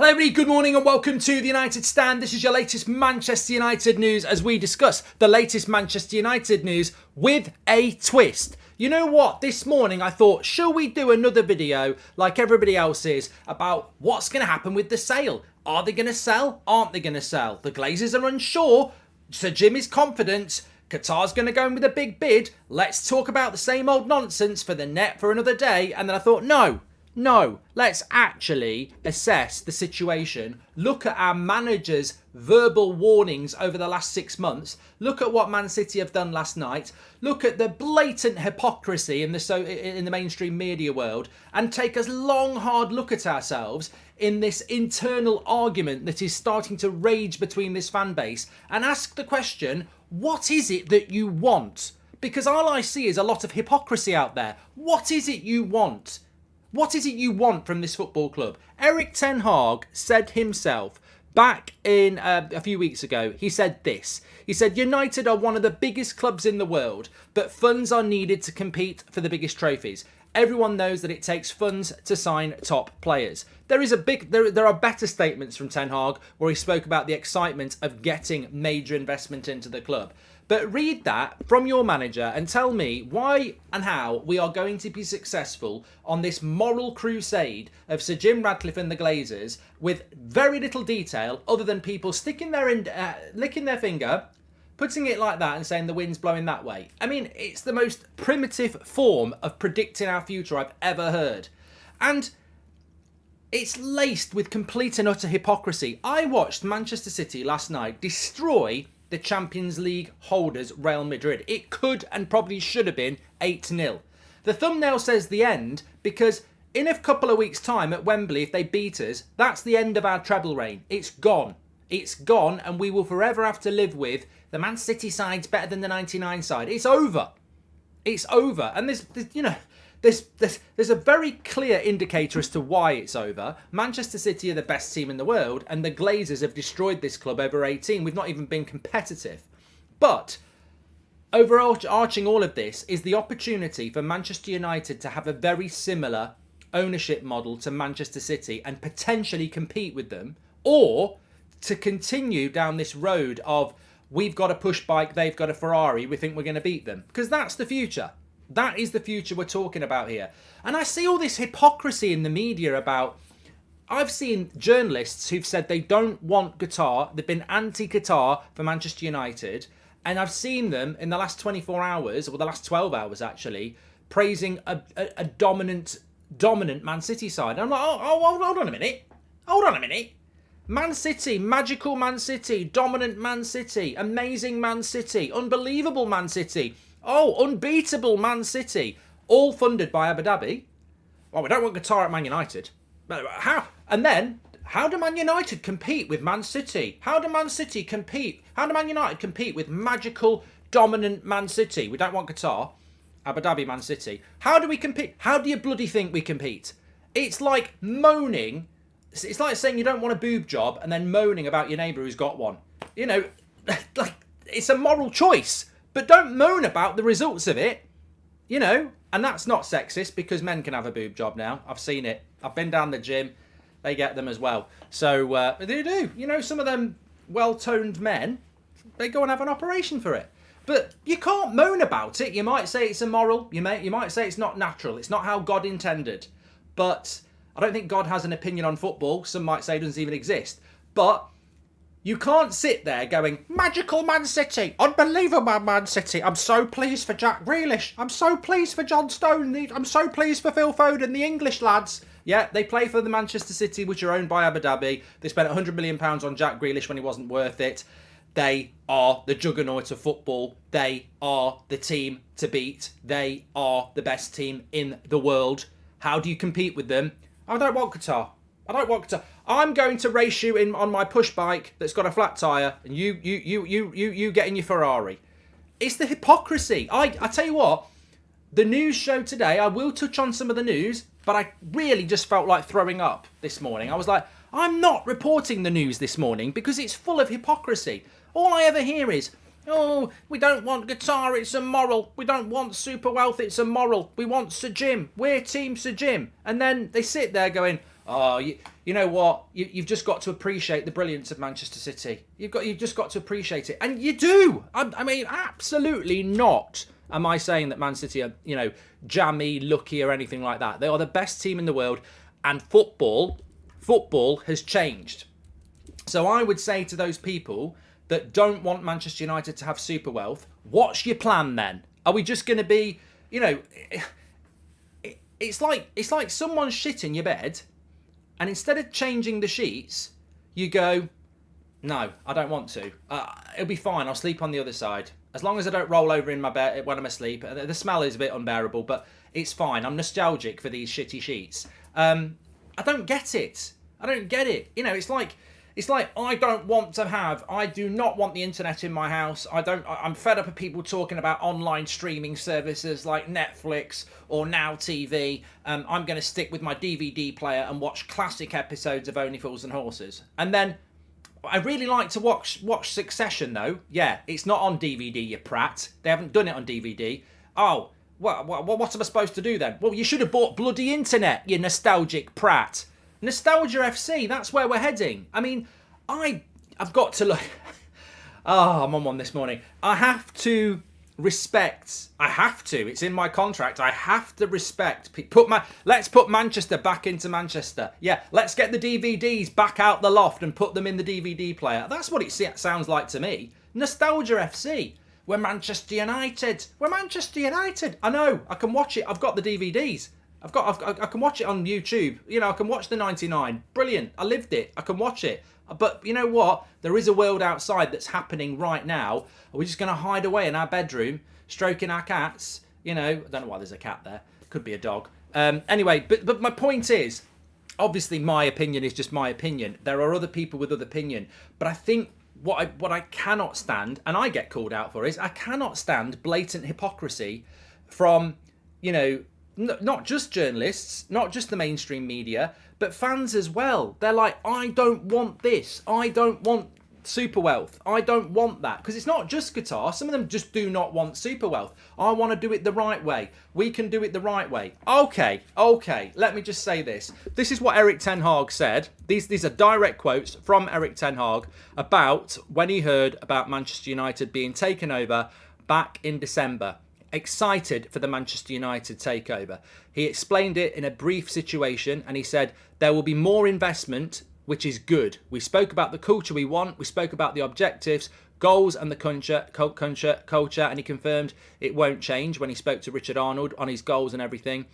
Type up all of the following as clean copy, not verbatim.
Hello everybody, good morning and welcome to the United Stand. This is your latest Manchester United news as we discuss the latest Manchester United news with a twist. You know what, this morning I thought, shall we do another video like everybody else is about what's going to happen with the sale? Are they going to sell? Aren't they going to sell? The Glazers are unsure. Sir Jim is confident. Qatar's going to go in with a big bid. Let's talk about the same old nonsense for the net for another day. And then I thought, no, let's actually assess the situation. Look at our manager's verbal warnings over the last 6 months. Look at what Man City have done last night. Look at the blatant hypocrisy in the mainstream media world, and take a long, hard look at ourselves in this internal argument that is starting to rage between this fan base, and ask the question, what is it that you want? Because all I see is a lot of hypocrisy out there. What is it you want? What is it you want from this football club? Erik ten Hag said himself back in a few weeks ago, he said this. He said, United are one of the biggest clubs in the world, but funds are needed to compete for the biggest trophies. Everyone knows that it takes funds to sign top players. There are better statements from Ten Hag where he spoke about the excitement of getting major investment into the club. But read that from your manager and tell me why and how we are going to be successful on this moral crusade of Sir Jim Ratcliffe and the Glazers with very little detail other than people licking their finger, putting it like that and saying the wind's blowing that way. I mean, it's the most primitive form of predicting our future I've ever heard. And it's laced with complete and utter hypocrisy. I watched Manchester City last night destroy the Champions League holders Real Madrid. It could and probably should have been 8-0. The thumbnail says the end because in a couple of weeks' time at Wembley, if they beat us, that's the end of our treble reign. It's gone. It's gone, and we will forever have to live with the Man City side's better than the 99 side. It's over. It's over. And there's a very clear indicator as to why it's over. Manchester City are the best team in the world, and the Glazers have destroyed this club over 18. We've not even been competitive. But overarching all of this is the opportunity for Manchester United to have a very similar ownership model to Manchester City and potentially compete with them, or to continue down this road of we've got a push bike, they've got a Ferrari, we think we're going to beat them. Because that's the future. That is the future we're talking about here. And I see all this hypocrisy in the media about... I've seen journalists who've said they don't want Qatar. They've been anti-Qatar for Manchester United. And I've seen them in the last 24 hours, or the last 12 hours actually, praising a dominant Man City side. And I'm like, hold on a minute. Hold on a minute. Man City, magical Man City, dominant Man City, amazing Man City, unbelievable Man City. Oh, unbeatable Man City. All funded by Abu Dhabi. Well, we don't want Qatar at Man United. How? And then, how do Man United compete with Man City? How do Man City compete? How do Man United compete with magical, dominant Man City? We don't want Qatar. Abu Dhabi, Man City. How do we compete? How do you bloody think we compete? It's like moaning. It's like saying you don't want a boob job and then moaning about your neighbour who's got one. You know, like, it's a moral choice. But don't moan about the results of it, you know. And that's not sexist because men can have a boob job now. I've seen it. I've been down the gym. They get them as well. So they do. You know, some of them well-toned men, they go and have an operation for it. But you can't moan about it. You might say it's immoral. You might say it's not natural. It's not how God intended. But I don't think God has an opinion on football. Some might say it doesn't even exist. But you can't sit there going, magical Man City, unbelievable Man City. I'm so pleased for Jack Grealish. I'm so pleased for John Stone. I'm so pleased for Phil Foden, the English lads. Yeah, they play for the Manchester City, which are owned by Abu Dhabi. They spent £100 million on Jack Grealish when he wasn't worth it. They are the juggernaut of football. They are the team to beat. They are the best team in the world. How do you compete with them? I don't want Qatar. I don't want Qatar. I'm going to race you in on my push bike that's got a flat tyre, and you get in your Ferrari. It's the hypocrisy. I tell you what, the news show today, I will touch on some of the news, but I really just felt like throwing up this morning. I was like, I'm not reporting the news this morning because it's full of hypocrisy. All I ever hear is, oh, we don't want Qatar, it's immoral. We don't want super wealth, it's immoral. We want Sir Jim. We're Team Sir Jim. And then they sit there going, oh, you know what? You've just got to appreciate the brilliance of Manchester City. You've just got to appreciate it, and you do. I mean, absolutely not. Am I saying that Man City are, jammy, lucky, or anything like that? They are the best team in the world, and football has changed. So I would say to those people that don't want Manchester United to have super wealth, what's your plan then? Are we just going to be, it's like someone's shit in your bed, and instead of changing the sheets, you go, no, I don't want to. It'll be fine. I'll sleep on the other side. As long as I don't roll over in my bed when I'm asleep. The smell is a bit unbearable, but it's fine. I'm nostalgic for these shitty sheets. I don't get it. I don't get it. It's like I do not want the internet in my house. I'm fed up of people talking about online streaming services like Netflix or Now TV. I'm going to stick with my DVD player and watch classic episodes of Only Fools and Horses. And then I really like to watch Succession though. Yeah, it's not on DVD, you prat. They haven't done it on DVD. Oh, what am I supposed to do then? Well, you should have bought bloody internet, you nostalgic prat. Nostalgia FC, that's where we're heading. I mean, I've got to look. I'm on one this morning. I have to respect. It's in my contract. I have to respect. Let's put Manchester back into Manchester. Yeah, let's get the DVDs back out the loft and put them in the DVD player. That's what it sounds like to me. Nostalgia FC. We're Manchester United. I know. I can watch it. I've got the DVDs. I can watch it on YouTube. I can watch the 99. Brilliant. I lived it. I can watch it. But you know what? There is a world outside that's happening right now. Are we just going to hide away in our bedroom, stroking our cats? I don't know why there's a cat there. Could be a dog. Anyway, but my point is, obviously my opinion is just my opinion. There are other people with other opinion. But I think what I cannot stand, and I get called out for, is I cannot stand blatant hypocrisy from, not just journalists, not just the mainstream media, but fans as well. They're like, I don't want this. I don't want super wealth. I don't want that. Because it's not just Qatar. Some of them just do not want super wealth. I want to do it the right way. We can do it the right way. Okay. Let me just say this. This is what Erik ten Hag said. These are direct quotes from Erik ten Hag about when he heard about Manchester United being taken over back in December. Excited for the Manchester United takeover. He explained it in a brief situation, and he said there will be more investment, which is good. We spoke about the culture we want. We spoke about the objectives, goals, and the culture, and he confirmed it won't change when he spoke to Richard Arnold on his goals and everything.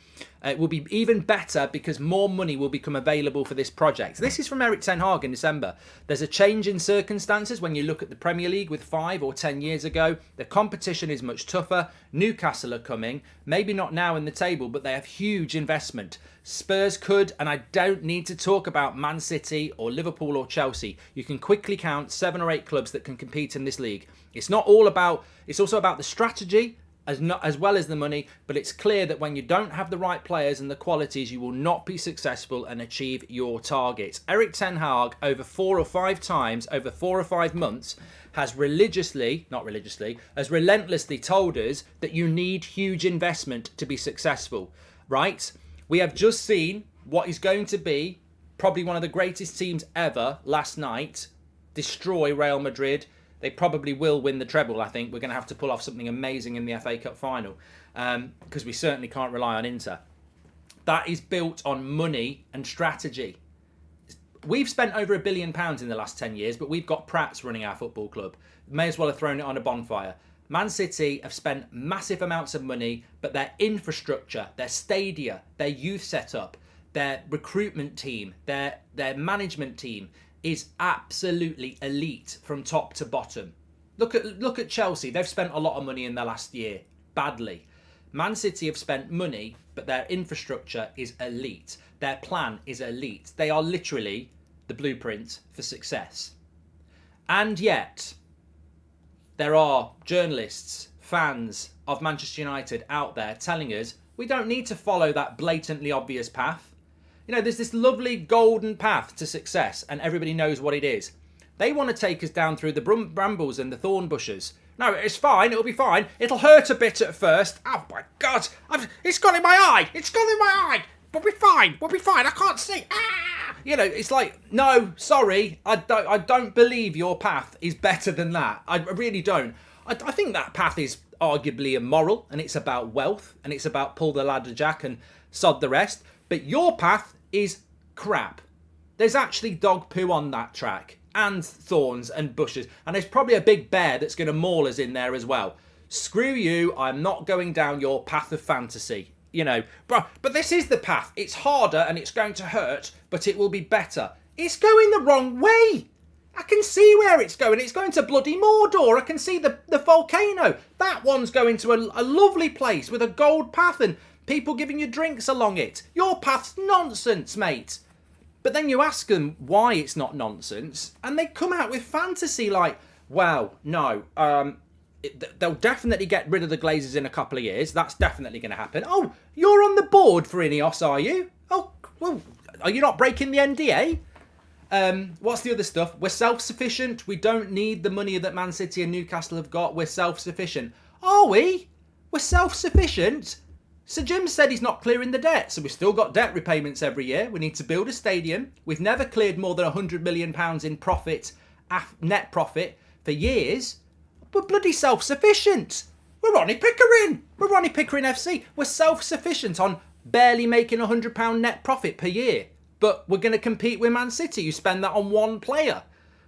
It will be even better because more money will become available for this project. This is from Erik ten Hag in December. There's a change in circumstances when you look at the Premier League with 5 or 10 years ago. The competition is much tougher. Newcastle are coming. Maybe not now in the table, but they have huge investment. Spurs could, and I don't need to talk about Man City or Liverpool or Chelsea. You can quickly count 7 or 8 clubs that can compete in this league. It's also about the strategy as well as the money, but it's clear that when you don't have the right players and the qualities, you will not be successful and achieve your targets. Erik ten Hag, over 4 or 5 times, over 4 or 5 months, has relentlessly told us that you need huge investment to be successful, right? We have just seen what is going to be probably one of the greatest teams ever last night destroy Real Madrid. They probably will win the treble, I think. We're going to have to pull off something amazing in the FA Cup final because we certainly can't rely on Inter. That is built on money and strategy. We've spent over £1 billion in the last 10 years, but we've got Prats running our football club. May as well have thrown it on a bonfire. Man City have spent massive amounts of money, but their infrastructure, their stadia, their youth setup, their recruitment team, their management team is absolutely elite from top to bottom. Look at Chelsea. They've spent a lot of money in the last year, badly. Man City have spent money, but their infrastructure is elite. Their plan is elite. They are literally the blueprint for success. And yet, there are journalists, fans of Manchester United out there telling us we don't need to follow that blatantly obvious path. There's this lovely golden path to success and everybody knows what it is. They want to take us down through the brambles and the thorn bushes. No, it's fine. It'll be fine. It'll hurt a bit at first. Oh my God. It's got in my eye. we'll be fine, I can't see. You know, it's like, no, sorry, I don't believe your path is better than that. I really don't. I think that path is arguably immoral, and it's about wealth, and it's about pull the ladder jack and sod the rest. But your path is crap. There's actually dog poo on that track, and thorns and bushes, and there's probably a big bear that's going to maul us in there as well. Screw you, I'm not going down your path of fantasy. You know, but this is the path. It's harder and it's going to hurt, but it will be better. It's going the wrong way. I can see where it's going. It's going to bloody Mordor. I can see the volcano. That one's going to a lovely place with a gold path and people giving you drinks along it. Your path's nonsense, mate. But then you ask them why it's not nonsense, and they come out with fantasy like, well, no, they'll definitely get rid of the Glazers in a couple of years. That's definitely going to happen. Oh, you're on the board for Ineos, are you? Oh, well, are you not breaking the NDA? What's the other stuff? We're self-sufficient. We don't need the money that Man City and Newcastle have got. We're self-sufficient. Are we? We're self-sufficient? Sir Jim said he's not clearing the debt, so we've still got debt repayments every year. We need to build a stadium. We've never cleared more than £100 million in profit, net profit, for years. We're bloody self-sufficient. We're Ronnie Pickering. We're Ronnie Pickering FC. We're self-sufficient on barely making £100 net profit per year. But we're going to compete with Man City, who spend that on one player.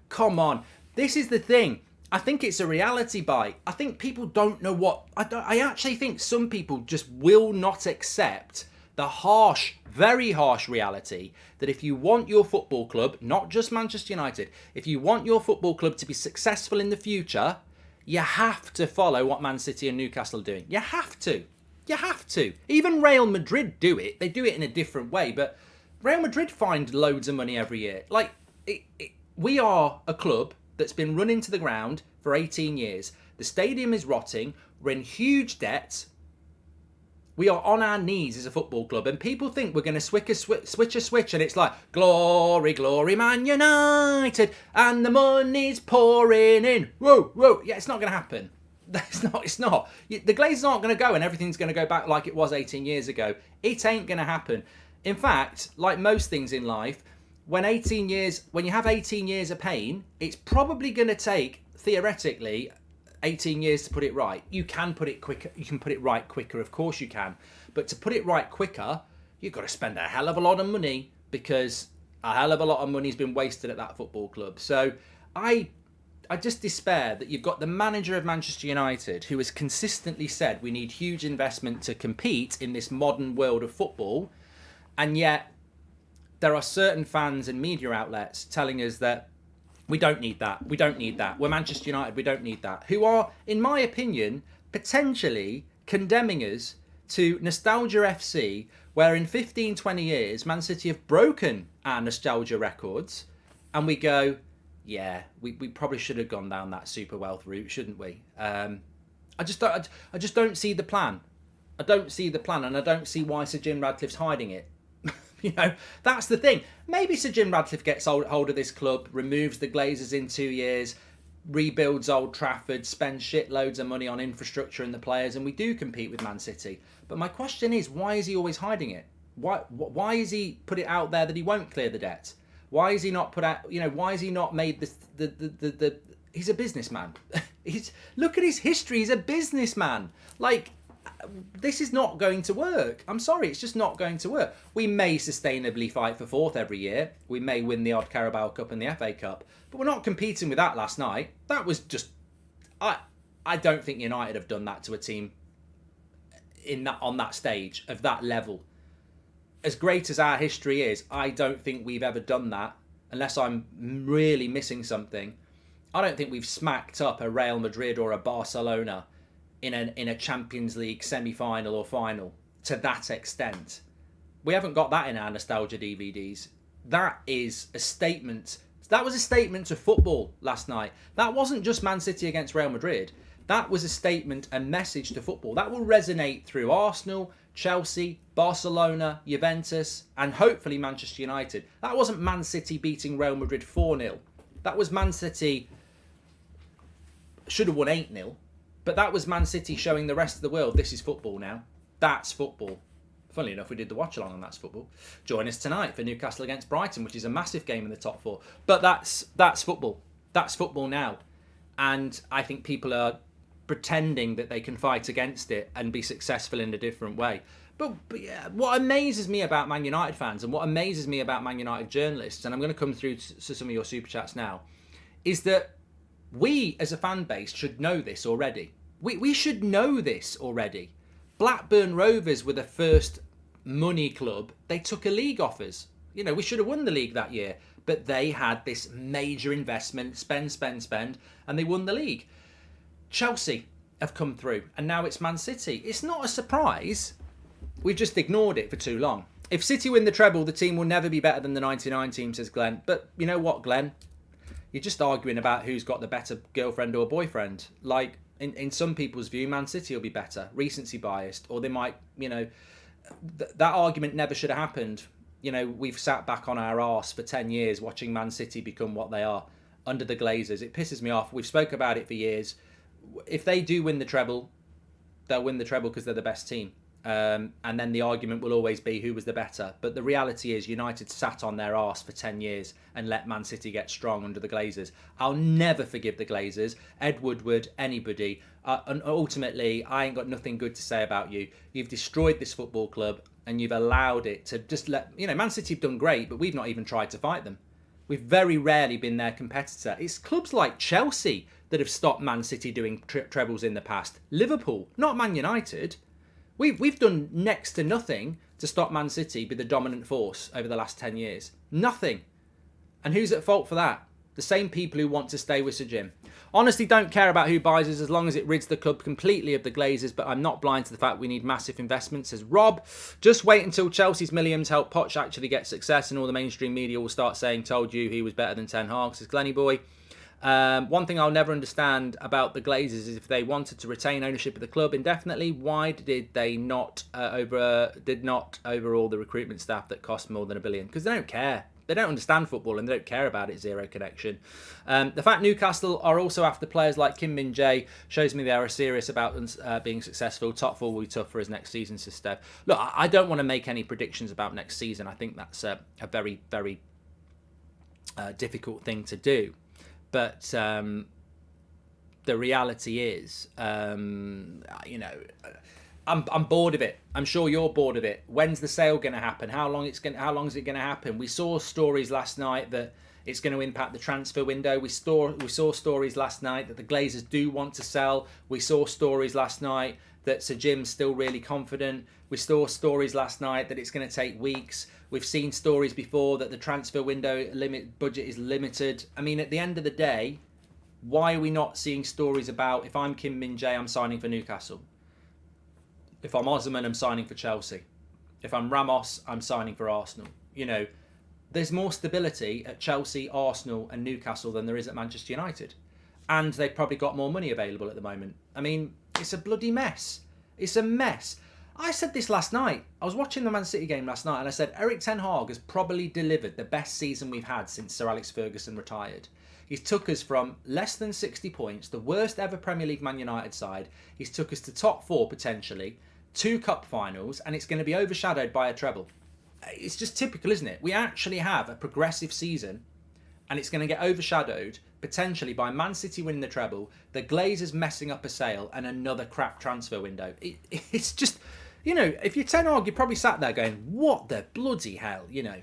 Come on. This is the thing. I think it's a reality bite. I think people don't know what... I actually think some people just will not accept the harsh, very harsh reality that if you want your football club, not just Manchester United, if you want your football club to be successful in the future, you have to follow what Man City and Newcastle are doing. You have to. You have to. Even Real Madrid do it. They do it in a different way, but Real Madrid find loads of money every year. Like, we are a club that's been run into the ground for 18 years. The stadium is rotting. We're in huge debt. We are on our knees as a football club, and people think we're going to switch a switch, and it's like, glory, glory, Man United, and the money's pouring in. Whoa, whoa. Yeah, it's not going to happen. It's not. The Glazers aren't going to go, and everything's going to go back like it was 18 years ago. It ain't going to happen. In fact, like most things in life, when you have 18 years of pain, it's probably going to take, theoretically, 18 years to put it right. You can put it quicker. You can put it right quicker. Of course you can. But to put it right quicker, you've got to spend a hell of a lot of money, because a hell of a lot of money's been wasted at that football club. So I just despair that you've got the manager of Manchester United, who has consistently said we need huge investment to compete in this modern world of football, and yet there are certain fans and media outlets telling us that we don't need that. We don't need that. We're Manchester United. We don't need that. Who are, in my opinion, potentially condemning us to Nostalgia FC, where in 15, 20 years, Man City have broken our nostalgia records, and we go, yeah, we probably should have gone down that super wealth route, shouldn't we? I just don't see the plan. I don't see the plan, and I don't see why Sir Jim Radcliffe's hiding it. You know, that's the thing. Maybe Sir Jim Radcliffe gets hold of this club, removes the Glazers in 2 years, rebuilds Old Trafford, spends shitloads of money on infrastructure and the players, and we do compete with Man City. But my question is, why is he always hiding it? Why is he put it out there that he won't clear the debt? Why is he not put out? You know, why is he not made the? He's a businessman. Look at his history. He's a businessman. Like, this is not going to work. I'm sorry, it's just not going to work. We may sustainably fight for fourth every year. We may win the odd Carabao Cup and the FA Cup, but we're not competing with that last night. That was just, I don't think United have done that to a team on that stage of that level. As great as our history is, I don't think we've ever done that, unless I'm really missing something. I don't think we've smacked up a Real Madrid or a Barcelona in a Champions League semi-final or final to that extent. We haven't got that in our nostalgia DVDs. That is a statement. That was a statement to football last night. That wasn't just Man City against Real Madrid. That was a statement, a message to football. That will resonate through Arsenal, Chelsea, Barcelona, Juventus, and hopefully Manchester United. That wasn't Man City beating Real Madrid 4-0. That was Man City should have won 8-0. But that was Man City showing the rest of the world, this is football now. That's football. Funnily enough, we did the watch along on That's Football. Join us tonight for Newcastle against Brighton, which is a massive game in the top 4. But that's football. That's football now. And I think people are pretending that they can fight against it and be successful in a different way. But yeah, what amazes me about Man United fans and what amazes me about Man United journalists, and I'm going to come through to some of your super chats now, is that we as a fan base should know this already. We should know this already. Blackburn Rovers were the first money club. They took a league off us. You know, we should have won the league that year, but they had this major investment, spend, and they won the league. Chelsea have come through, and now it's Man City. It's not a surprise. We've just ignored it for too long. If City win the treble, the team will never be better than the 99 team, says Glenn. But you know what, Glenn? You're just arguing about who's got the better girlfriend or boyfriend. Like, in some people's view, Man City will be better, recency biased, or they might, you know, that argument never should have happened. You know, we've sat back on our arse for 10 years watching Man City become what they are under the Glazers. It pisses me off. We've spoke about it for years. If they do win the treble, they'll win the treble because they're the best team. And then the argument will always be who was the better. But the reality is United sat on their arse for 10 years and let Man City get strong under the Glazers. I'll never forgive the Glazers, Ed Woodward, anybody. And ultimately, I ain't got nothing good to say about you. You've destroyed this football club and you've allowed it to just let... You know, Man City have done great, but we've not even tried to fight them. We've very rarely been their competitor. It's clubs like Chelsea that have stopped Man City doing trebles in the past. Liverpool, not Man United. We've done next to nothing to stop Man City be the dominant force over the last 10 years. Nothing. And who's at fault for that? The same people who want to stay with Sir Jim. Honestly, don't care about who buys us as long as it rids the club completely of the Glazers, but I'm not blind to the fact we need massive investment, says Rob. Just wait until Chelsea's millions help Poch actually get success and all the mainstream media will start saying, told you he was better than Ten Hag, says Glenny Boy. One thing I'll never understand about the Glazers is if they wanted to retain ownership of the club indefinitely, why did they not overhaul the recruitment staff that cost more than $1 billion? Because they don't care. They don't understand football and they don't care about it. Zero connection. The fact Newcastle are also after players like Kim Min-jae shows me they are serious about being successful. Top 4 will be tough for us next season, says Steph. Look, I don't want to make any predictions about next season. I think that's a very, very difficult thing to do. But the reality is, you know, I'm bored of it. I'm sure you're bored of it. When's the sale going to happen? How long is it going to happen? We saw stories last night that it's going to impact the transfer window. We saw stories last night that the Glazers do want to sell. We saw stories last night that Sir Jim's still really confident. We saw stories last night that it's going to take weeks. We've seen stories before that the transfer window budget is limited. I mean, at the end of the day, why are we not seeing stories about if I'm Kim Min-jae, I'm signing for Newcastle? If I'm Osman, I'm signing for Chelsea. If I'm Ramos, I'm signing for Arsenal. You know, there's more stability at Chelsea, Arsenal and Newcastle than there is at Manchester United. And they've probably got more money available at the moment. I mean, it's a bloody mess. It's a mess. I said this last night. I was watching the Man City game last night and I said Erik Ten Hag has probably delivered the best season we've had since Sir Alex Ferguson retired. He's took us from less than 60 points, the worst ever Premier League Man United side. He's took us to top 4 potentially, 2 cup finals, and it's going to be overshadowed by a treble. It's just typical, isn't it? We actually have a progressive season and it's going to get overshadowed potentially by Man City winning the treble, the Glazers messing up a sale and another crap transfer window. It's just... You know, if you're Ten Hag, you're probably sat there going, what the bloody hell, you know.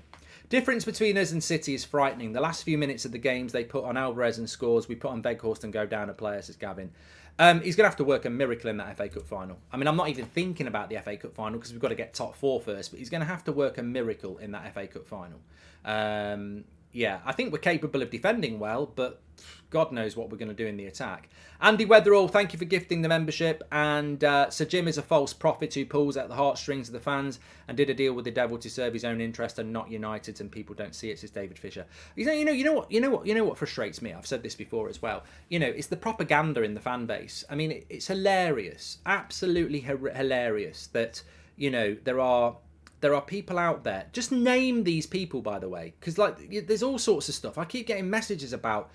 Difference between us and City is frightening. The last few minutes of the games they put on Alvarez and scores. We put on Weghorst and go down a player, says Gavin. He's going to have to work a miracle in that FA Cup final. I mean, I'm not even thinking about the FA Cup final because we've got to get top 4 first, but he's going to have to work a miracle in that FA Cup final. Yeah, I think we're capable of defending well, but God knows what we're going to do in the attack. Andy Weatherall, thank you for gifting the membership. And Sir Jim is a false prophet who pulls at the heartstrings of the fans and did a deal with the devil to serve his own interest and not United's, and people don't see it, says David Fisher. You know what frustrates me? I've said this before as well. You know, it's the propaganda in the fan base. I mean, it's hilarious, absolutely hilarious that, you know, there are there are people out there. Just name these people, by the way, because like there's all sorts of stuff. I keep getting messages about,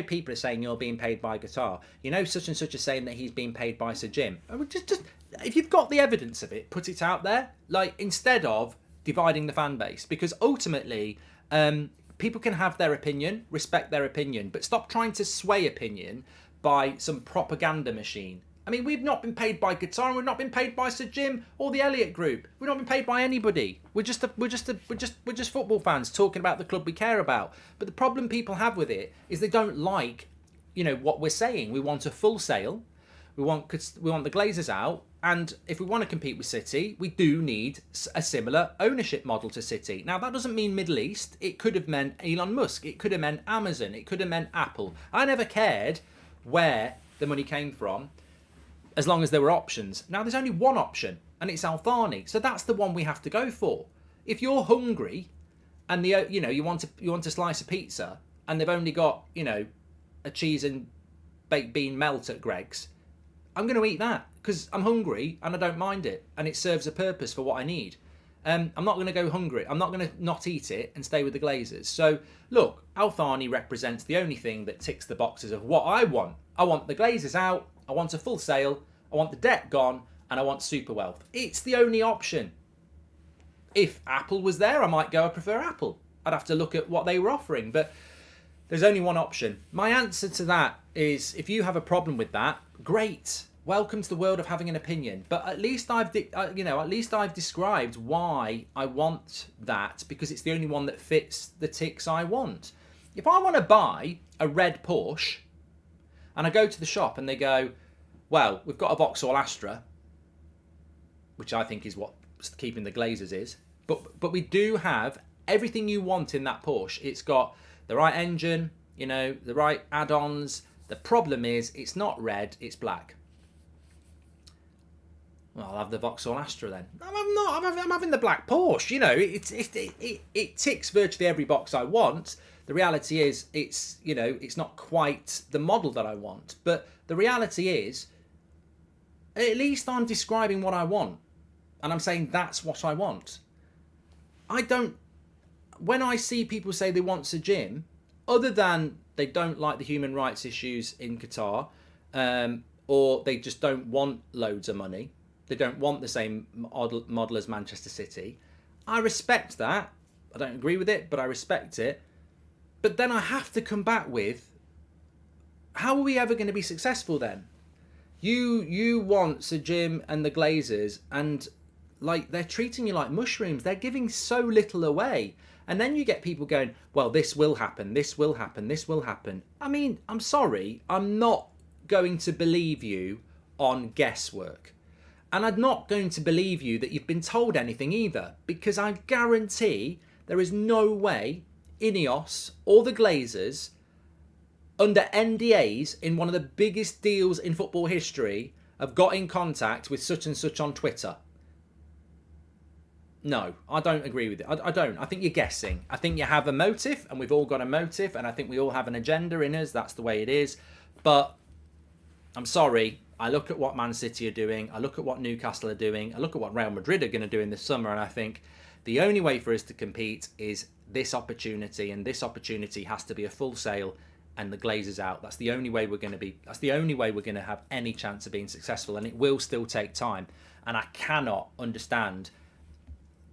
people are saying you're being paid by Qatar. Such and such is saying that he's being paid by Sir Jim. I would just if you've got the evidence of it, put it out there. Like, instead of dividing the fan base, because ultimately, people can have their opinion, respect their opinion, but stop trying to sway opinion by some propaganda machine. I mean, we've not been paid by Qatar, and we've not been paid by Sir Jim or the Elliott Group. We've not been paid by anybody. We're just football fans talking about the club we care about. But the problem people have with it is they don't like, what we're saying. We want a full sale. We want the Glazers out, and if we want to compete with City, we do need a similar ownership model to City. Now, that doesn't mean Middle East. It could have meant Elon Musk. It could have meant Amazon. It could have meant Apple. I never cared where the money came from, as long as there were options. Now, there's only one option, and it's Thani. So that's the one we have to go for. If you're hungry, and you want a slice of pizza, and they've only got a cheese and baked bean melt at Greg's, I'm going to eat that because I'm hungry and I don't mind it, and it serves a purpose for what I need. I'm not going to go hungry. I'm not going to not eat it and stay with the Glazers. So look, Thani represents the only thing that ticks the boxes of what I want. I want the Glazers out. I want a full sale. I want the debt gone, and I want super wealth. It's the only option. If Apple was there, I might go, I prefer Apple. I'd have to look at what they were offering, but there's only one option. My answer to that is, if you have a problem with that, great. Welcome to the world of having an opinion. But at least I've described why I want that, because it's the only one that fits the ticks I want. If I want to buy a red Porsche, and I go to the shop and they go, well, we've got a Vauxhall Astra, which I think is what keeping the Glazers is, but we do have everything you want in that Porsche. It's got the right engine, the right add-ons. The problem is it's not red, it's black. Well, I'll have the Vauxhall Astra then. I'm having the black Porsche. It ticks virtually every box I want. The reality is it's not quite the model that I want. But the reality is, at least I'm describing what I want. And I'm saying that's what I want. When I see people say they want Sir Jim, other than they don't like the human rights issues in Qatar, or they just don't want loads of money, they don't want the same model as Manchester City, I respect that. I don't agree with it, but I respect it. But then I have to come back with, how are we ever going to be successful then? You want Sir Jim and the Glazers, and they're treating you like mushrooms. They're giving so little away. And then you get people going, well, this will happen, this will happen, this will happen. I mean, I'm sorry, I'm not going to believe you on guesswork. And I'm not going to believe you that you've been told anything either, because I guarantee there is no way Ineos or the Glazers, under NDAs in one of the biggest deals in football history, have got in contact with such and such on Twitter. No, I don't agree with it. I don't. I think you're guessing. I think you have a motive, and we've all got a motive, and I think we all have an agenda in us. That's the way it is. But I'm sorry. I look at what Man City are doing. I look at what Newcastle are doing. I look at what Real Madrid are going to do in this summer, and I think the only way for us to compete is this opportunity, and this opportunity has to be a full sale and the Glazers out. That's the only way we're going to be. That's the only way we're going to have any chance of being successful, and it will still take time. And I cannot understand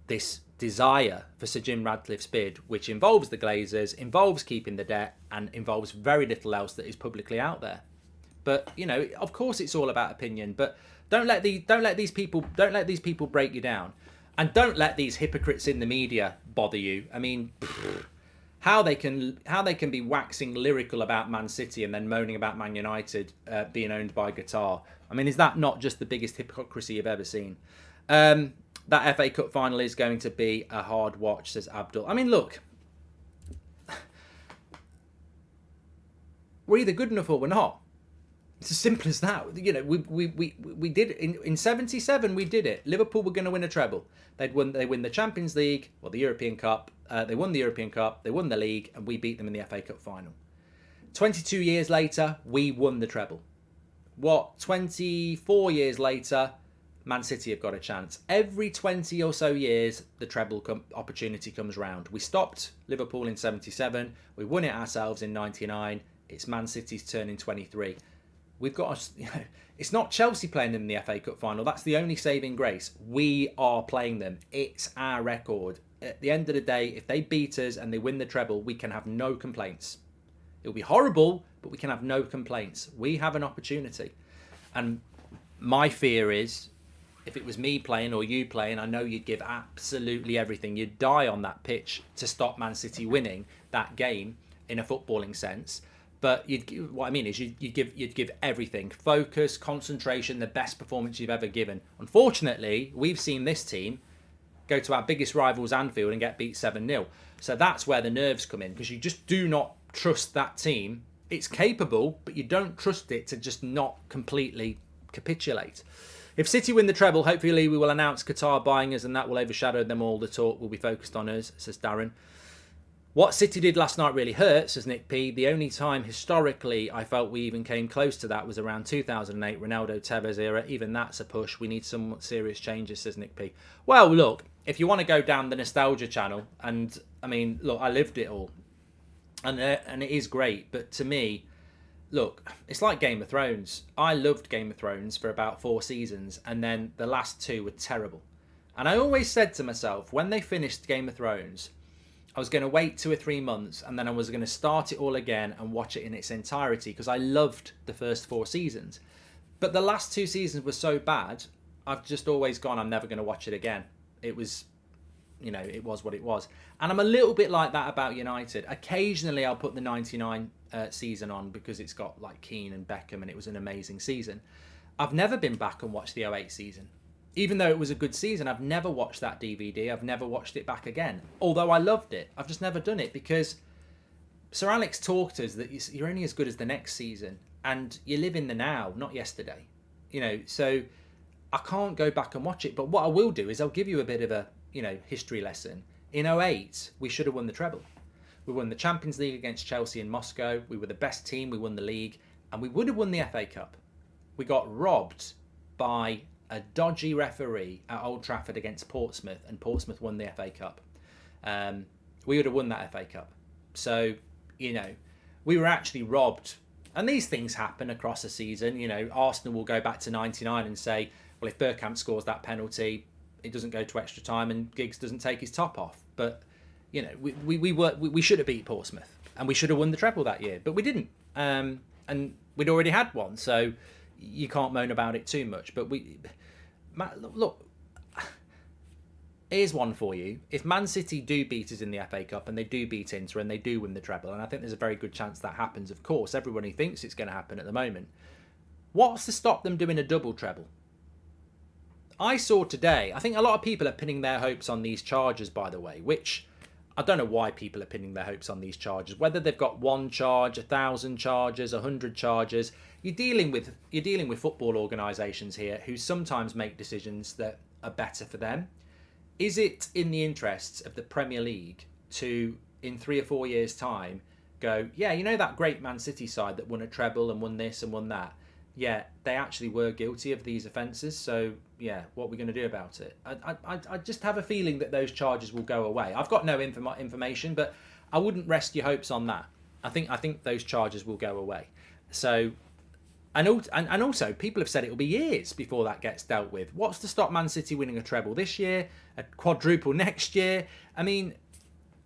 this desire for Sir Jim Ratcliffe's bid, which involves the Glazers, involves keeping the debt, and involves very little else that is publicly out there. But of course, it's all about opinion. But don't let these people break you down, and don't let these hypocrites in the media bother you. I mean, how they can be waxing lyrical about Man City and then moaning about Man United being owned by Qatar. I mean, is that not just the biggest hypocrisy you've ever seen? That FA Cup final is going to be a hard watch, says Abdul. I mean, look, we're either good enough or we're not. It's as simple as that. We did it in '77. We did it. Liverpool were going to win a treble. They win the Champions League, or the European Cup. They won the European Cup. They won the league, and we beat them in the FA Cup final. 22 years later, we won the treble. 24 years later, Man City have got a chance. Every 20 or so years, the treble opportunity comes round. We stopped Liverpool in 77. We won it ourselves in 99. It's Man City's turn in 23. We've got, it's not Chelsea playing them in the FA Cup final. That's the only saving grace. We are playing them. It's our record. At the end of the day, if they beat us and they win the treble, we can have no complaints. It'll be horrible, but we can have no complaints. We have an opportunity. And my fear is, if it was me playing or you playing, I know you'd give absolutely everything. You'd die on that pitch to stop Man City winning that game in a footballing sense. But what I mean is you'd give everything. Focus, concentration, the best performance you've ever given. Unfortunately, we've seen this team go to our biggest rivals Anfield and get beat 7-0. So that's where the nerves come in, because you just do not trust that team. It's capable, but you don't trust it to just not completely capitulate. If City win the treble, hopefully we will announce Qatar buying us and that will overshadow them all. The talk will be focused on us, says Darren. What City did last night really hurt, says Nick P. The only time historically I felt we even came close to that was around 2008, Ronaldo Tevez era. Even that's a push. We need some serious changes, says Nick P. Well, look, if you want to go down the nostalgia channel, and I mean, look, I lived it all. And it is great, but to me, look, it's like Game of Thrones. I loved Game of Thrones for about 4 seasons, and then the last 2 were terrible. And I always said to myself, when they finished Game of Thrones, I was going to wait 2 or 3 months, and then I was going to start it all again and watch it in its entirety, because I loved the first 4 seasons. But the last 2 seasons were so bad, I've just always gone, I'm never going to watch it again. It was... it was what it was. And I'm a little bit like that about United. Occasionally I'll put the 99 season on because it's got like Keane and Beckham and it was an amazing season. I've never been back and watched the 08 season. Even though it was a good season, I've never watched that DVD. I've never watched it back again. Although I loved it. I've just never done it because Sir Alex taught us that you're only as good as the next season. And you live in the now, not yesterday. So I can't go back and watch it. But what I will do is I'll give you a bit of a history lesson. In 08, we should have won the treble. We won the Champions League against Chelsea in Moscow. We were the best team. We won the league. And we would have won the FA Cup. We got robbed by a dodgy referee at Old Trafford against Portsmouth, and Portsmouth won the FA Cup. We would have won that FA Cup. So, we were actually robbed. And these things happen across a season. Arsenal will go back to 99 and say, well, if Bergkamp scores that penalty, it doesn't go to extra time and Giggs doesn't take his top off. But, we should have beat Portsmouth and we should have won the treble that year, but we didn't. And we'd already had one, so you can't moan about it too much. But look, here's one for you. If Man City do beat us in the FA Cup and they do beat Inter and they do win the treble, and I think there's a very good chance that happens, of course, everybody thinks it's going to happen at the moment. What's to stop them doing a double treble? I saw today, I think a lot of people are pinning their hopes on these charges, by the way, which I don't know why people are pinning their hopes on these charges. Whether they've got 1 charge, 1,000 charges, 100 charges, you're dealing with football organisations here who sometimes make decisions that are better for them. Is it in the interests of the Premier League to, in 3 or 4 years' time, go, yeah, that great Man City side that won a treble and won this and won that? Yeah, they actually were guilty of these offences, so yeah, what are we going to do about it? I just have a feeling that those charges will go away. I've got no information, but I wouldn't rest your hopes on that. I think those charges will go away. So, and also, people have said it will be years before that gets dealt with. What's to stop Man City winning a treble this year, a quadruple next year? I mean,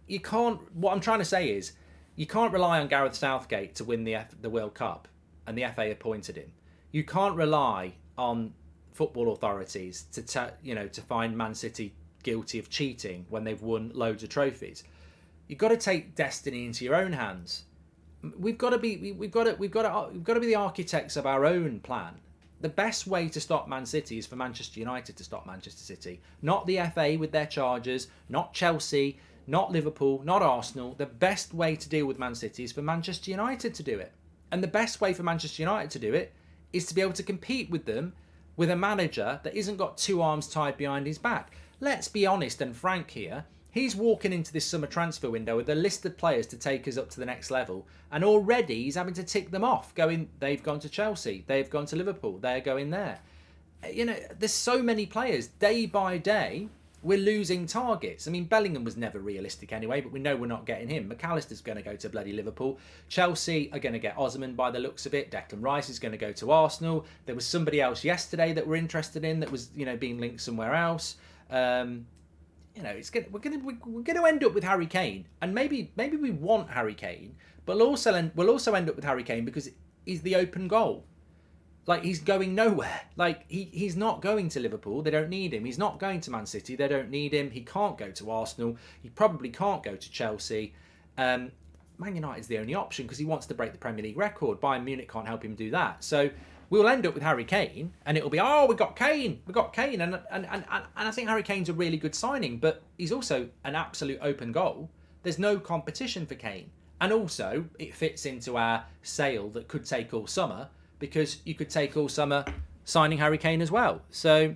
you can't. What I'm trying to say is, you can't rely on Gareth Southgate to win the World Cup, and the FA appointed him. You can't rely on football authorities to find Man City guilty of cheating when they've won loads of trophies. You've got to take destiny into your own hands. We've got to be the architects of our own plan. The best way to stop Man City is for Manchester United to stop Manchester City, not the FA with their charges, not Chelsea, not Liverpool, not Arsenal. The best way to deal with Man City is for Manchester United to do it. And the best way for Manchester United to do it is to be able to compete with them with a manager that isn't got 2 arms tied behind his back. Let's be honest and frank here. He's walking into this summer transfer window with a list of players to take us up to the next level. And already he's having to tick them off, going, they've gone to Chelsea, they've gone to Liverpool, they're going there. there's so many players day by day. We're losing targets. I mean, Bellingham was never realistic anyway, but we know we're not getting him. McAllister's going to go to bloody Liverpool. Chelsea are going to get Osman by the looks of it. Declan Rice is going to go to Arsenal. There was somebody else yesterday that we're interested in that was, being linked somewhere else. We're going to end up with Harry Kane, and maybe we want Harry Kane, but we'll also end up with Harry Kane because he's the open goal. Like, he's going nowhere. Like, he's not going to Liverpool. They don't need him. He's not going to Man City. They don't need him. He can't go to Arsenal. He probably can't go to Chelsea. Man United's the only option because he wants to break the Premier League record. Bayern Munich can't help him do that. So we'll end up with Harry Kane, and it'll be, we got Kane. We got Kane. And I think Harry Kane's a really good signing, but he's also an absolute open goal. There's no competition for Kane. And also, it fits into our sale that could take all summer, because you could take all summer signing Harry Kane as well. So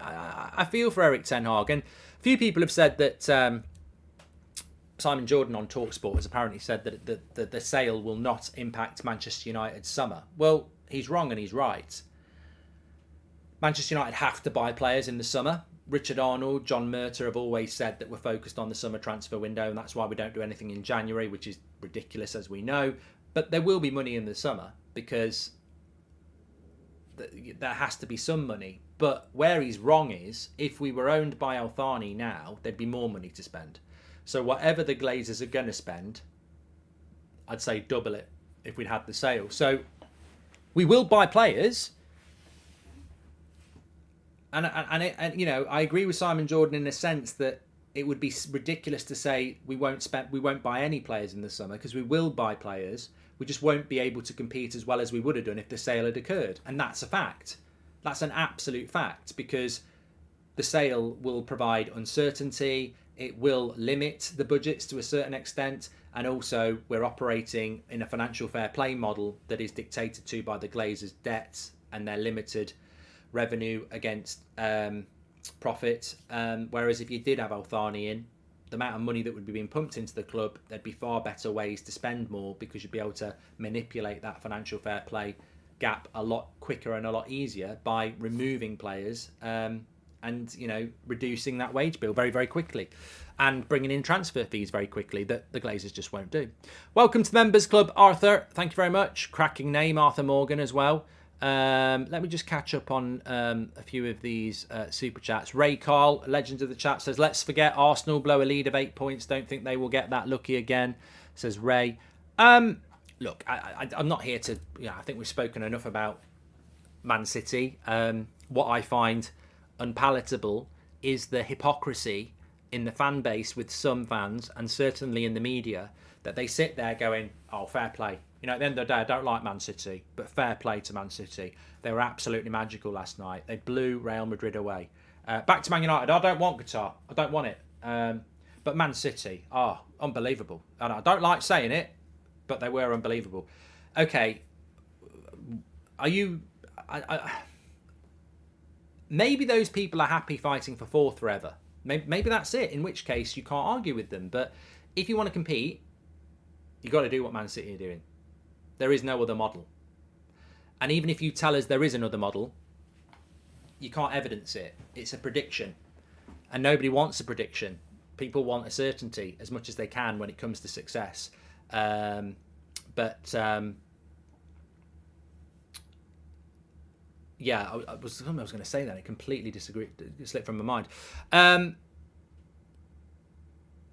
I feel for Erik ten Hag. And a few people have said that Simon Jordan on TalkSport has apparently said that the sale will not impact Manchester United's summer. Well, he's wrong and he's right. Manchester United have to buy players in the summer. Richard Arnold, John Murtagh have always said that we're focused on the summer transfer window, and that's why we don't do anything in January, which is ridiculous, as we know. But there will be money in the summer because there has to be some money. But where he's wrong is, if we were owned by Thani now, there'd be more money to spend. So whatever the Glazers are going to spend, I'd say double it if we'd had the sale. So we will buy players. And I agree with Simon Jordan in a sense that it would be ridiculous to say we won't buy any players in the summer, because we will buy players. We just won't be able to compete as well as we would have done if the sale had occurred. And that's a fact. That's an absolute fact, because the sale will provide uncertainty. It will limit the budgets to a certain extent. And also, we're operating in a financial fair play model that is dictated to by the Glazers' debts and their limited revenue against profit. Whereas if you did have Thani in, the amount of money that would be being pumped into the club, there'd be far better ways to spend more, because you'd be able to manipulate that financial fair play gap a lot quicker and a lot easier by removing players and reducing that wage bill very, very quickly, and bringing in transfer fees very quickly that the Glazers just won't do. Welcome to the Members Club, Arthur. Thank you very much. Cracking name, Arthur Morgan, as well. Let me just catch up on a few of these super chats. Ray Carl, legend of the chat, says, let's forget Arsenal blow a lead of 8 points. Don't think they will get that lucky again, says Ray. Look, I'm not here to... I think we've spoken enough about Man City. What I find unpalatable is the hypocrisy in the fan base with some fans, and certainly in the media, that they sit there going, oh, fair play. At the end of the day, I don't like Man City, but fair play to Man City. They were absolutely magical last night. They blew Real Madrid away. Back to Man United. I don't want Qatar. I don't want it. But Man City, unbelievable. And I don't like saying it, but they were unbelievable. Okay, are you... maybe those people are happy fighting for fourth forever. Maybe that's it, in which case you can't argue with them. But if you want to compete, you've got to do what Man City are doing. There is no other model. And even if you tell us there is another model, you can't evidence it. It's a prediction. And nobody wants a prediction. People want a certainty as much as they can when it comes to success. I was going to say that. It completely slipped from my mind.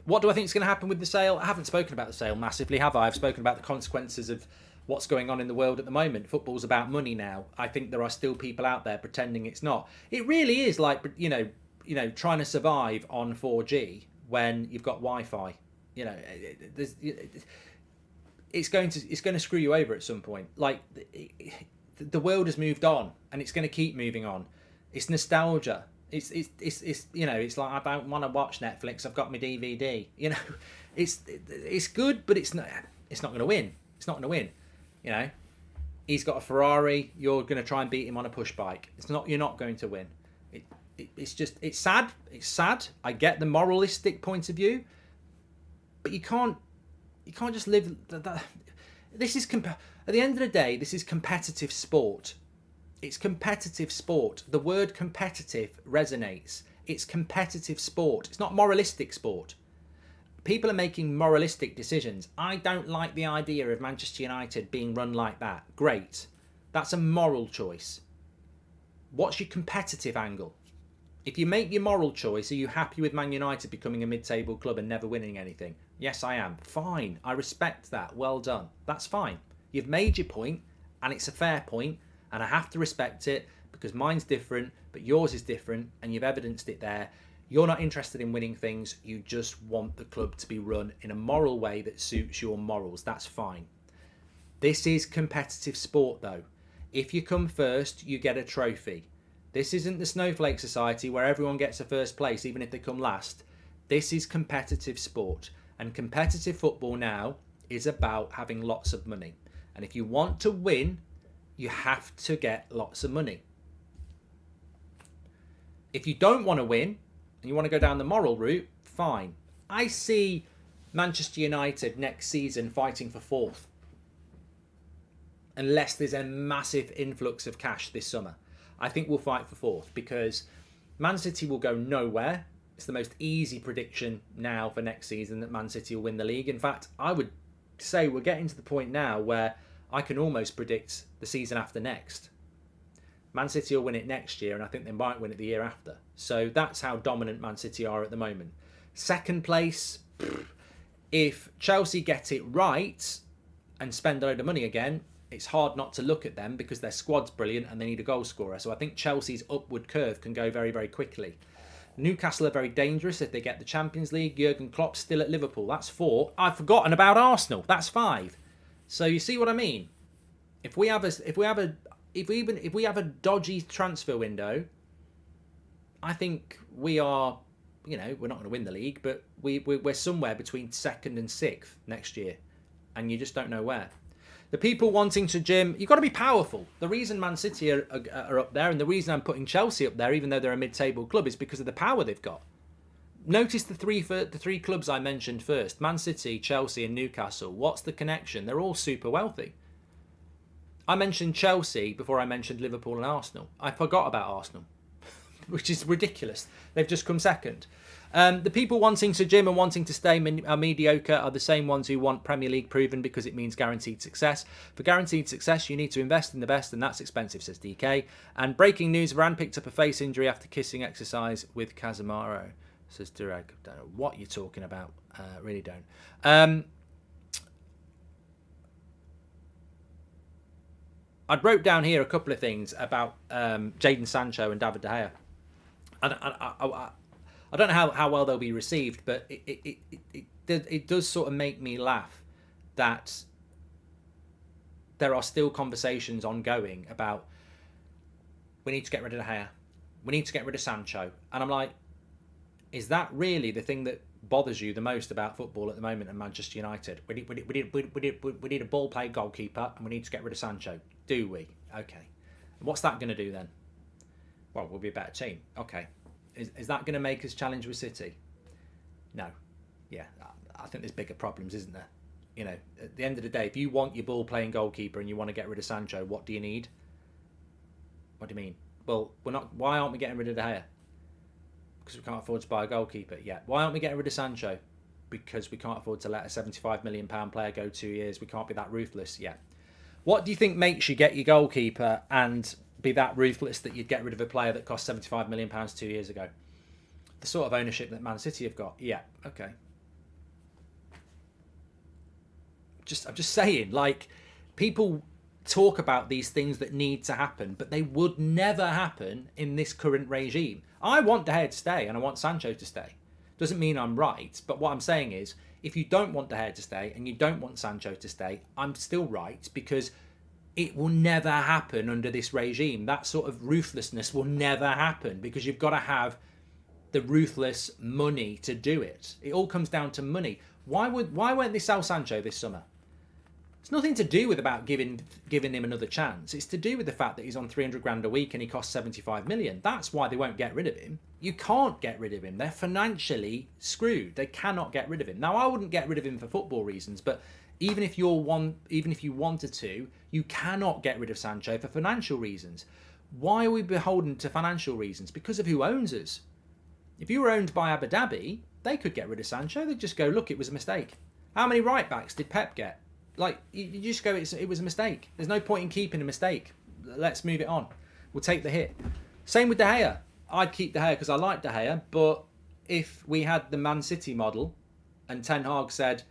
What do I think is going to happen with the sale? I haven't spoken about the sale massively, have I? I've spoken about the consequences of what's going on in the world at the moment. Football's about money now. I think there are still people out there pretending it's not. It really is like, trying to survive on 4G when you've got Wi-Fi. It's going to screw you over at some point. Like, the world has moved on, and it's going to keep moving on. It's nostalgia. It's like, I don't want to watch Netflix. I've got my DVD. It's good, but it's not going to win. It's not going to win. He's got a Ferrari. You're going to try and beat him on a push bike. You're not going to win. It's sad. It's sad. I get the moralistic point of view, but you can't just live. This is at the end of the day, this is competitive sport. It's competitive sport. The word competitive resonates. It's competitive sport. It's not moralistic sport. People are making moralistic decisions. I don't like the idea of Manchester United being run like that. Great. That's a moral choice. What's your competitive angle? If you make your moral choice, are you happy with Man United becoming a mid-table club and never winning anything? Yes, I am. Fine. I respect that. Well done. That's fine. You've made your point, and it's a fair point, and I have to respect it because mine's different, but yours is different, and you've evidenced it there. You're not interested in winning things. You just want the club to be run in a moral way that suits your morals. That's fine. This is competitive sport, though. If you come first, you get a trophy. This isn't the Snowflake Society where everyone gets a first place, even if they come last. This is competitive sport. And competitive football now is about having lots of money. And if you want to win, you have to get lots of money. If you don't want to win, and you want to go down the moral route, fine. I see Manchester United next season fighting for fourth. Unless there's a massive influx of cash this summer. I think we'll fight for fourth because Man City will go nowhere. It's the most easy prediction now for next season that Man City will win the league. In fact, I would say we're getting to the point now where I can almost predict the season after next. Man City will win it next year, and I think they might win it the year after. So that's how dominant Man City are at the moment. Second place, if Chelsea get it right and spend a load of money again, it's hard not to look at them because their squad's brilliant and they need a goal scorer. So I think Chelsea's upward curve can go very, very quickly. Newcastle are very dangerous if they get the Champions League. Jurgen Klopp's still at Liverpool. That's 4. I've forgotten about Arsenal. That's 5. So you see what I mean? If we have a dodgy transfer window, I think we are, we're not going to win the league, but we're somewhere between 2nd and 6th next year, and you just don't know where. The people wanting to gym, you've got to be powerful. The reason Man City are up there, and the reason I'm putting Chelsea up there, even though they're a mid-table club, is because of the power they've got. Notice the three clubs I mentioned first: Man City, Chelsea, and Newcastle. What's the connection? They're all super wealthy. I mentioned Chelsea before I mentioned Liverpool and Arsenal. I forgot about Arsenal, which is ridiculous. They've just come second. The people wanting to gym and wanting to stay mediocre are the same ones who want Premier League proven because it means guaranteed success. For guaranteed success, you need to invest in the best, and that's expensive, says DK. And breaking news, Varane picked up a face injury after kissing exercise with Casemiro, says Durag. Don't know what you're talking about. Really don't. I wrote down here a couple of things about Jadon Sancho and David De Gea. I don't know how well they'll be received, but it does sort of make me laugh that there are still conversations ongoing about we need to get rid of De Gea, we need to get rid of Sancho, and I'm like, is that really the thing that bothers you the most about football at the moment in Manchester United? We need a ball-playing goalkeeper, and we need to get rid of Sancho. Do we? Okay. What's that going to do then? Well, we'll be a better team. Okay. Is that going to make us challenge with City? No. Yeah, I think there's bigger problems, isn't there? At the end of the day, if you want your ball-playing goalkeeper and you want to get rid of Sancho, what do you need? What do you mean? Well, why aren't we getting rid of De Gea? Because we can't afford to buy a goalkeeper yet. Why aren't we getting rid of Sancho? Because we can't afford to let a £75 million player go 2 years. We can't be that ruthless yet. What do you think makes you get your goalkeeper and be that ruthless that you'd get rid of a player that cost £75 million 2 years ago? The sort of ownership that Man City have got. Yeah, okay. I'm just saying, people talk about these things that need to happen, but they would never happen in this current regime. I want De Gea to stay and I want Sancho to stay. Doesn't mean I'm right, but what I'm saying is, if you don't want De Gea to stay and you don't want Sancho to stay, I'm still right, because it will never happen under this regime. That sort of ruthlessness will never happen because you've got to have the ruthless money to do it. It all comes down to money. Why weren't they sell Sancho this summer? It's nothing to do with about giving him another chance. It's to do with the fact that he's on 300 grand a week and he costs 75 million. That's why they won't get rid of him. You can't get rid of him. They're financially screwed. They cannot get rid of him. Now, I wouldn't get rid of him for football reasons, but even if you wanted to, you cannot get rid of Sancho for financial reasons. Why are we beholden to financial reasons? Because of who owns us. If you were owned by Abu Dhabi, they could get rid of Sancho. They'd just go, look, it was a mistake. How many right backs did Pep get? Like, you just go, it was a mistake. There's no point in keeping a mistake. Let's move it on. We'll take the hit. Same with De Gea. I'd keep De Gea because I like De Gea. But if we had the Man City model and Ten Hag said,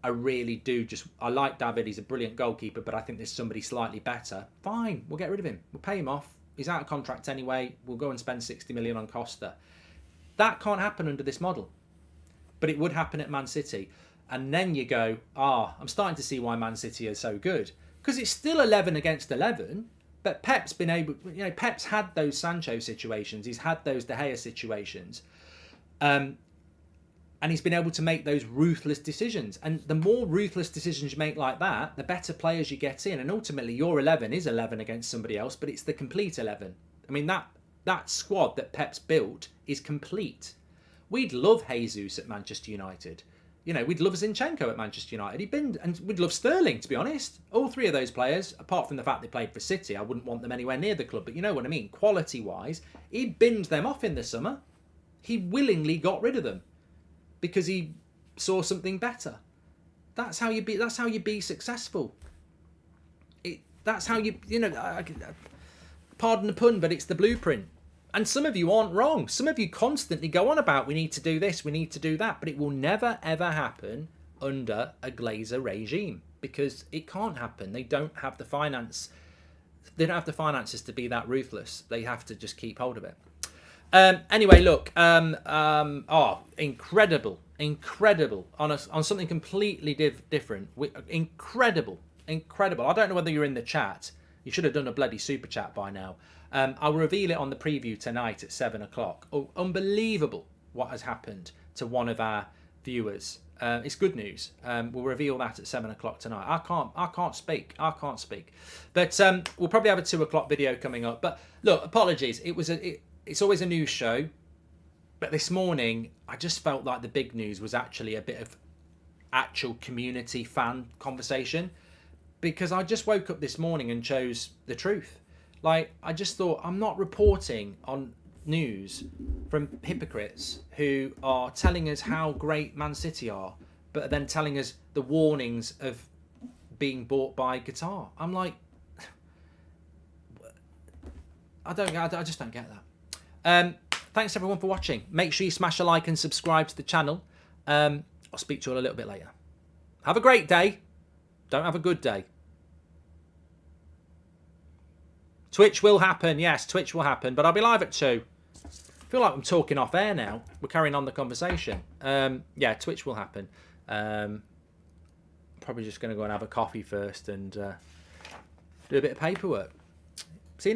I like David, he's a brilliant goalkeeper, but I think there's somebody slightly better. Fine, we'll get rid of him. We'll pay him off. He's out of contract anyway. We'll go and spend 60 million on Costa. That can't happen under this model. But it would happen at Man City. And then you go, I'm starting to see why Man City are so good. Because it's still 11 against 11, but Pep's been able, Pep's had those Sancho situations. He's had those De Gea situations. And he's been able to make those ruthless decisions. And the more ruthless decisions you make like that, the better players you get in. And ultimately, your 11 is 11 against somebody else, but it's the complete 11. I mean, that squad that Pep's built is complete. We'd love Jesus at Manchester United. We'd love Zinchenko at Manchester United. And we'd love Sterling, to be honest. All three of those players, apart from the fact they played for City, I wouldn't want them anywhere near the club. But you know what I mean? Quality-wise, he binned them off in the summer. He willingly got rid of them because he saw something better. That's how you be successful. That's how pardon the pun, but it's the blueprint. And some of you aren't wrong. Some of you constantly go on about we need to do this, we need to do that. But it will never, ever happen under a GLAZER regime because it can't happen. They don't have the finance. They don't have the finances to be that ruthless. They have to just keep hold of it. Anyway, look. Incredible on something completely different. Incredible. I don't know whether you're in the chat. You should have done a bloody super chat by now. I'll reveal it on the preview tonight at 7 o'clock. Oh, unbelievable what has happened to one of our viewers. It's good news. We'll reveal that at 7 o'clock tonight. I can't speak. But we'll probably have a 2 o'clock video coming up. But look, apologies. It's always a news show. But this morning, I just felt like the big news was actually a bit of actual community fan conversation. Because I just woke up this morning and chose the truth. Like, I just thought, I'm not reporting on news from hypocrites who are telling us how great Man City are, but then telling us the warnings of being bought by Qatar. I'm like, I just don't get that. Thanks everyone for watching. Make sure you smash a like and subscribe to the channel. I'll speak to you all a little bit later. Have a great day. Don't have a good day. Twitch will happen. Yes, Twitch will happen. But I'll be live at 2. I feel like I'm talking off air now. We're carrying on the conversation. Yeah, Twitch will happen. Probably just going to go and have a coffee first and do a bit of paperwork. See you in a bit.